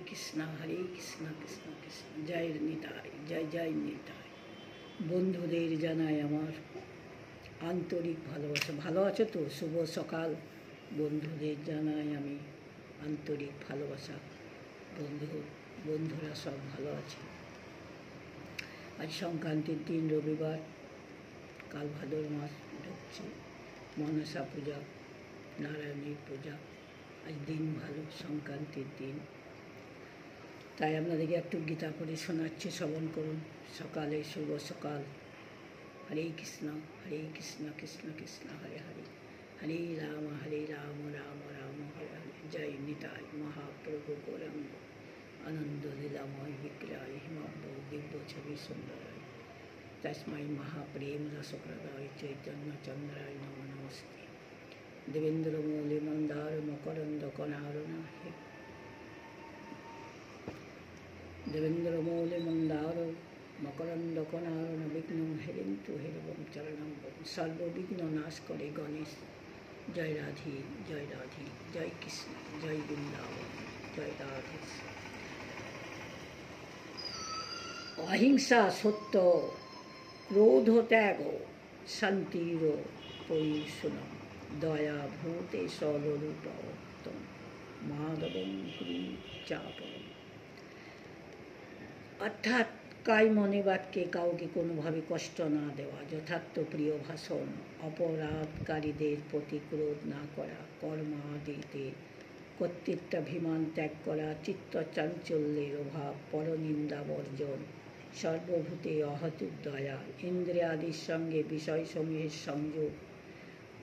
কৃষ্ণ কৃষ্ণ কৃষ্ণ, জয় নিতাই, জয় জয় নিতাই। বন্ধুদের জানাই আমার আন্তরিক ভালোবাসা। ভালো আছো তো? শুভ সকাল। বন্ধুদের জানাই আমি আন্তরিক ভালোবাসা। বন্ধুরা সব ভালো আছে। আজ সংক্রান্তির দিন, রবিবার, কাল ভাদর মাস ঢুকছে, মনসা পূজা, নারায়ণীর পূজা। আজ দিন ভালো, সংক্রান্তির দিন। তাই আপনাদেরকে একটু গীতা পড়ে শোনাচ্ছি, শ্রবণ করুন। সকালে শুভ সকাল। হরে কৃষ্ণ কৃষ্ণ কৃষ্ণ হরে হরে, হরে রাম রাম রাম হরে হরে। জয় নিতাই মহাপ্রভু গৌরাঙ্গ আনন্দ লীলাময় বিগ্রহায় হিমাব্য দিব্য ছবি সুন্দরায় তস্মাই মহাপ্রেম রসপ্রদায় চৈতন্য চন্দ্রায় নম নমস্তে। দেবেন্দ্র মৌলি মন্দার মকরন্দ কণারণা হে, দেবেন্দ্র মৌলি মন্দার মকরন্দ কণারণ বিঘ্ন হেরেন্তু হেরবম চরণম সর্ববিঘ্ন নাশ করে গণেশ। জয় রাধি জয় রাধি, জয় কৃষ্ণ, জয় বৃন্দাবন, জয় রাধে। অহিংসা, সত্য, ক্রোধ ত্যাগ, শান্তির পরিশোনম, দয়া ভূতে সরূপম, মাধবম হরি চাপম। অর্থাৎ কায় মনে বাক্যে কাউকে কোনোভাবে কষ্ট না দেওয়া, যথার্থ প্রিয় ভাষণ, অপরাধকারীদের প্রতি ক্রোধ না করা, কর্মাদিতে কর্তৃত্বাভিমান ত্যাগ করা, চিত্ত চাঞ্চল্যের অভাব, পরনিন্দা বর্জন, সর্বভূতে অহেতুক দয়া, ইন্দ্রিয়াদির সঙ্গে বিষয়সমূহের সংযোগ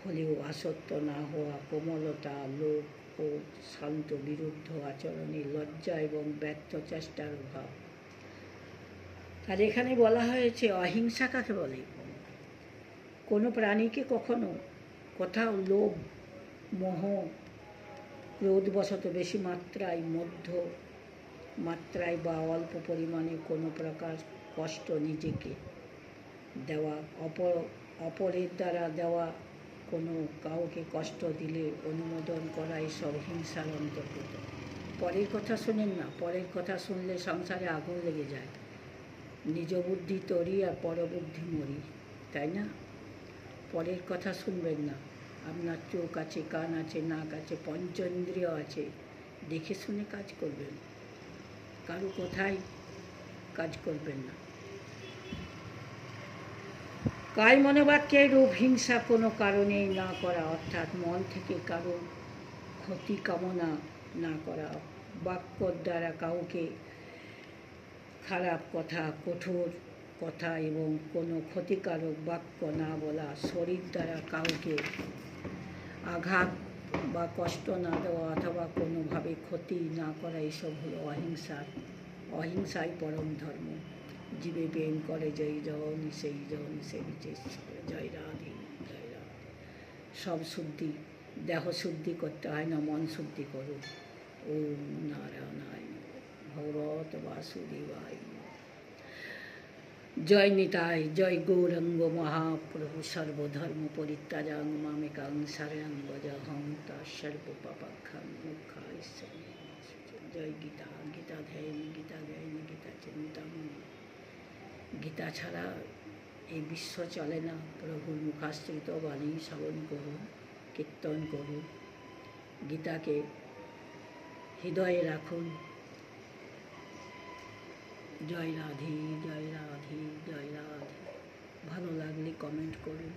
হলেও আসক্ত না হওয়া, কোমলতা, লোভ ও শান্ত বিরুদ্ধ আচরণে লজ্জা এবং ব্যর্থ চেষ্টার অভাব। আর এখানে বলা হয়েছে অহিংসা কাকে বলে? কোনো প্রাণীকে কখনো কোথাও লোভ, মোহ, ক্রোধবশত বেশি মাত্রায়, মধ্য মাত্রায় বা অল্প পরিমাণে কোনো প্রকার কষ্ট নিজেকে দেওয়া, অপরের দ্বারা দেওয়া কোনো কাউকে কষ্ট দিলে অনুমোদন করা, এসব হিংসার অন্তর্গত। পরের কথা শুনেন না, পরের কথা শুনলে সংসারে আগুন লেগে যায়। নিজ বুদ্ধি তরি আর পরবুদ্ধি মরি, তাই না? পরের কথা শুনবেন না। আপনার চোখ আছে, কান আছে, নাক আছে, পঞ্চেন্দ্রিয় আছে, দেখে শুনে কাজ করবেন। কারো কোথায় কাজ করবেন না। কায় মনোবাক্যে রূপ হিংসা কোনো কারণেই না করা, অর্থাৎ মন থেকে কারো ক্ষতি কামনা না করা, বাক্যর দ্বারা কাউকে খারাপ কথা, কঠোর কথা এবং কোনো ক্ষতিকারক বাক্য না বলা, শরীর দ্বারা কাউকে আঘাত বা কষ্ট না দেওয়া অথবা কোনোভাবে ক্ষতি না করা, এসব হলো অহিংসাই পরম ধর্ম। জীবে প্রেম করে যেই জন সেই জয় রাধে জয় রাধে। সব শুদ্ধি, দেহ শুদ্ধি করতে হয় না, মন শুদ্ধি করুন। ওম নারায়ণায় ভগবত বাসুদেবায়। জয় নিতাই, জয় গৌরাঙ্গ মহাপ্রভু। সর্বধর্ম পরিত্যাজাং মামেকাং শরণং ভজহং সর্বপাপাখ্যাং মোক্ষায়। জয় গীতা, গীতা ধ্যায়নি, গীতা জ্ঞায়নি, গীতা চিন্তামণি। গীতা ছাড়া এই বিশ্ব চলে না। প্রভুর মুখাশ্রিত বাণী শ্রবণ করুন, কীর্তন করুন, গীতাকে হৃদয়ে রাখুন। জয় রাধে জয় রাধে জয় রাধে। ভালো লাগলে কমেন্ট করুন।